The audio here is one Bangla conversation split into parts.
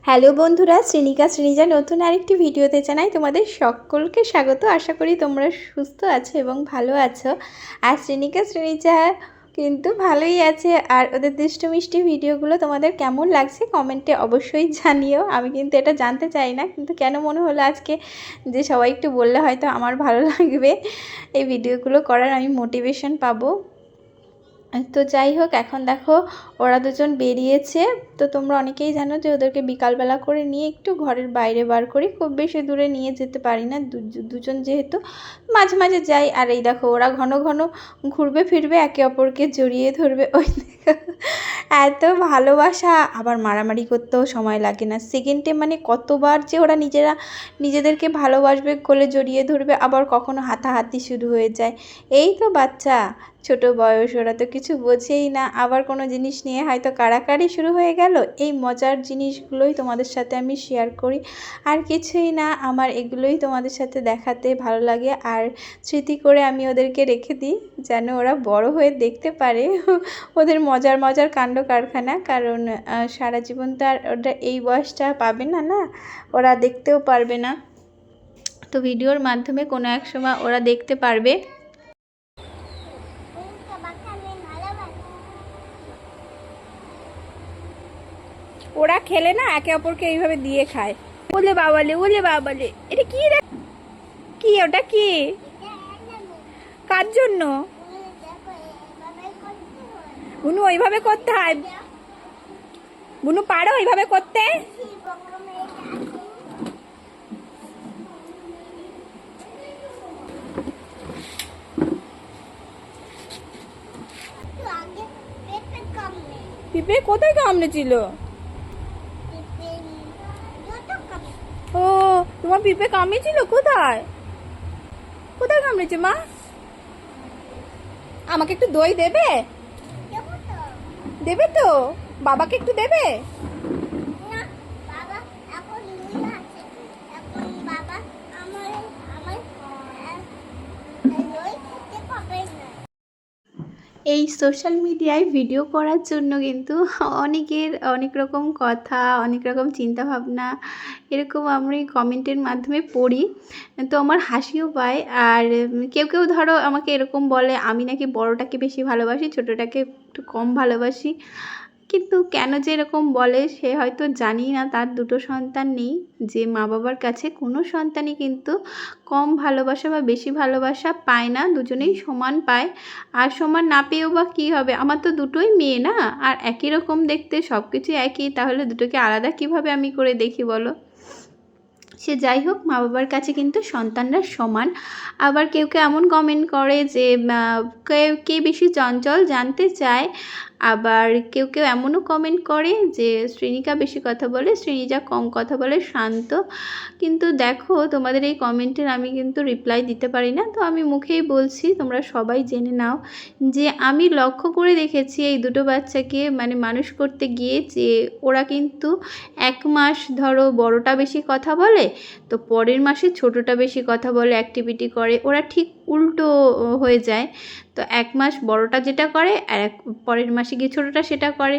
হ্যালো বন্ধুরা, শ্রীনিজা নতুন আরেকটি ভিডিওতে জানাই তোমাদের সকলকে স্বাগত। আশা করি তোমরা সুস্থ আছো এবং ভালো আছো। আর শ্রীনিজা কিন্তু ভালোই আছে। আর ওদের দুষ্টু মিষ্টি ভিডিওগুলো তোমাদের কেমন লাগছে কমেন্টে অবশ্যই জানিও। আমি কিন্তু এটা জানতে চাই না, কিন্তু কেন মনে হলো আজকে যে সবাই একটু বললে হয়তো আমার ভালো লাগবে, এই ভিডিওগুলো করার আমি মোটিভেশন পাবো। তো যাই হোক, এখন দেখো ওরা দুজন বেরিয়েছে। তো তোমরা অনেকেই জানো যে ওদেরকে বিকালবেলা করে নিয়ে একটু ঘরের বাইরে বার করি, খুব বেশি দূরে নিয়ে যেতে পারি না, দুজন যেহেতু মাঝে মাঝে যাই। আর এই দেখো ওরা ঘন ঘন ঘুরবে ফিরবে, একে অপরকে জড়িয়ে ধরবে। ওই দেখো এত ভালোবাসা, আবার মারামারি করতেও সময় লাগে না সেকেন্ডে। মানে কতবার যে ওরা নিজেদেরকে ভালোবাসবে, কোলে জড়িয়ে ধরবে, আবার কখনো হাতাহাতি শুরু হয়ে যায়। এই তো বাচ্চা, ছোট বয়স, ওরা তো কিছু বোঝেই না। আবার কোনো জিনিস নিয়ে হয়তো কাড়াকাড়ি শুরু হয়ে গেল। এই মজার জিনিসগুলোই তোমাদের সাথে আমি শেয়ার করি, আর কিছুই না। আমার এগুলোই তোমাদের সাথে দেখাতে ভালো লাগে, আর স্মৃতি করে আমি ওদেরকে রেখে দিই যেন ওরা বড় হয়ে দেখতে পারে ওদের মজার মজার কাণ্ড কারখানা। কারণ সারা জীবন তো আর ওরা এই বয়সটা পাবে না, না ওরা দেখতেও পারবে না। তো ভিডিওর মাধ্যমে কোনো এক সময় ওরা দেখতে পারবে। ওরা খেলে না একে অপরকে এইভাবে দিয়ে খায়। ওলে বাবালে, এটা কি রে? কি ওটা? কি কার জন্য? বুনু ওইভাবে করতে হয়? বুনু পারো ওইভাবে করতে? পিঁপড়ে কোথায় কামড়েছিল? ও, তোমার পিঁপড়ে কামড়েছিল? কোথায় কোথায় কামড়েছে মা? আমাকে একটু দই দেবে? দেবে তো? বাবাকে একটু দেবে? এই সোশ্যাল মিডিয়ায় ভিডিও করার জন্য কিন্তু অনেকের অনেক রকম কথা, অনেক রকম চিন্তাভাবনা এরকম আমি কমেন্টের মাধ্যমে পড়ি। তো আমার হাসিও পায়। আর কেউ কেউ ধরো আমাকে এরকম বলে আমি নাকি বড়টাকে বেশি ভালোবাসি, ছোটোটাকে একটু কম ভালোবাসি। কিন্তু কেন যে এরকম বলে সে হয়তো জানি না, তার দুটো সন্তান নেই। যে মা বাবার কাছে কোনো সন্তানই কিন্তু কম ভালোবাসা বা বেশি ভালোবাসা পায় না, দুজনেই সমান পায়। আর সমান না পেয়েও বা কী হবে, আমার তো দুটোই মেয়ে না, আর একই রকম দেখতে, সব কিছু একই, তাহলে দুটোকে আলাদা কিভাবে আমি করে দেখি বলো? সে যাই হোক, মা বাবার কাছে কিন্তু সন্তানরা সমান। আবার কেউ কেউ এমন কমেন্ট করে যে কে বেশি চঞ্চল জানতে চায়। আবার কেউ কেউ এমনও কমেন্ট করে যে শ্রীনিকা বেশি কথা বলে, শ্রীনিজা কম কথা বলে, শান্ত। কিন্তু দেখো, তোমাদের এই কমেন্টের আমি কিন্তু রিপ্লাই দিতে পারি না, তো আমি মুখেই বলছি, তোমরা সবাই জেনে নাও যে আমি লক্ষ্য করে দেখেছি এই দুটো বাচ্চাকে মানে মানুষ করতে গিয়ে, যে ওরা কিন্তু এক মাস ধরো বড়টা বেশি কথা বলে, তো পরের মাসে ছোটোটা বেশি কথা বলে, অ্যাক্টিভিটি করে। ওরা ঠিক উল্টো হয়ে যায়। তো এক মাস বড়টা যেটা করে আর পরের মাসে গিয়ে ছোটোটা সেটা করে।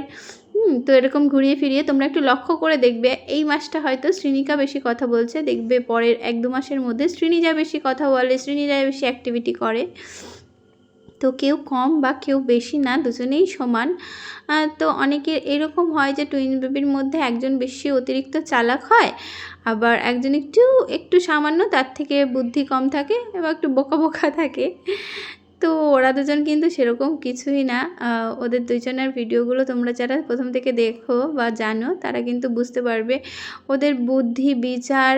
তো এরকম ঘুরিয়ে ফিরিয়ে তোমরা একটু লক্ষ্য করে দেখবে, এই মাসটা হয়তো শ্রীনিকা বেশি কথা বলছে, দেখবে পরের 1-2 মাসের মধ্যে শ্রীনিজা বেশি কথা বলে, শ্রীনিজা বেশি অ্যাক্টিভিটি করে। তো কেউ কম বা কেউ বেশি না, দুজনেই সমান। তো অনেকের এরকম হয় যে টুইন বেবির মধ্যে একজন বেশি অতিরিক্ত চালাক হয়, আবার একজন একটু সামান্য তার থেকে বুদ্ধি কম থাকে এবং একটু বোকা বোকা থাকে। তো ওরা দুজন কিন্তু সেরকম কিছুই না। ওদের দুজনের ভিডিওগুলো তোমরা যারা প্রথম থেকে দেখো বা জানো তারা কিন্তু বুঝতে পারবে, ওদের বুদ্ধি বিচার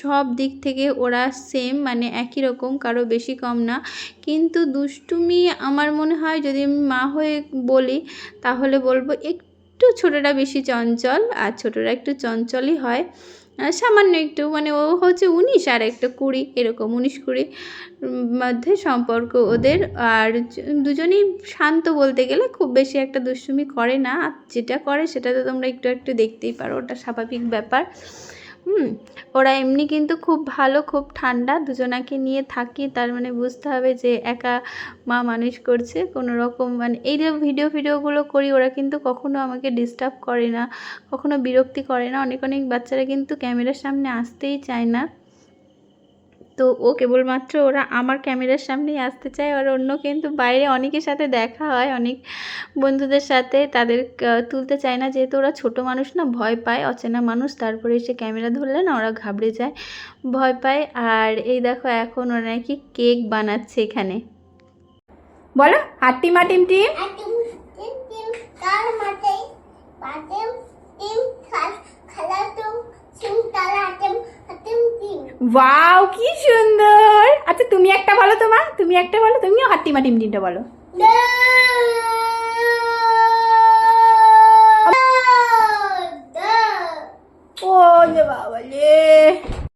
সব দিক থেকে ওরা সেম, মানে একই রকম, কারো বেশি কম না। কিন্তু দুষ্টুমি আমার মনে হয়, যদি আমি মা হয়ে বলি তাহলে বলবো একটু ছোটোটা বেশি চঞ্চল, আর ছোটোরা একটু চঞ্চলই হয় সামান্য একটু। মানে ও হচ্ছে 19 আর একটা 20, এরকম 19-20 মধ্যে সম্পর্ক ওদের। আর দুজনেই শান্ত বলতে গেলে, খুব বেশি একটা দুষ্টুমি করে না। যেটা করে সেটা তো তোমরা একটু একটু দেখতেই পারো, ওটা স্বাভাবিক ব্যাপার। হুম, ওরা এমনি কিন্তু খুব ভালো, খুব ঠান্ডা। দুজনাকে নিয়ে থাকি, তার মানে বুঝতে হবে যে একা মা মানুষ করছে। কোনো রকম মানে এই যে ভিডিওগুলো করি, ওরা কিন্তু কখনো আমাকে ডিস্টার্ব করে না, কখনো বিরক্তি করে না। অনেক অনেক বাচ্চারা কিন্তু ক্যামেরার সামনে আসতেই চায় না। তো ও কেবলমাত্র ওরা আমার ক্যামেরার সামনেই আসতে চায়। আর অন্য কিন্তু বাইরে অনেকের সাথে দেখা হয়, অনেক বন্ধুদের সাথে, তাদের তুলতে চায় না, যেহেতু ওরা ছোট মানুষ না, ভয় পায়, অচেনা মানুষ। তারপরে এসে ক্যামেরা ধরলে না ওরা ঘাবড়ে যায়, ভয় পায়। আর এই দেখো এখন ওরা নাকি কেক বানাচ্ছে এখানে। বলো হাট্টিমা টিম টিম। ওয়াও কি সুন্দর। আচ্ছা তুমি একটা বলো, তুমি একটা বলো, তুমিও হাট্টিমা টিম টিমটা বলো। ও বাবা রে।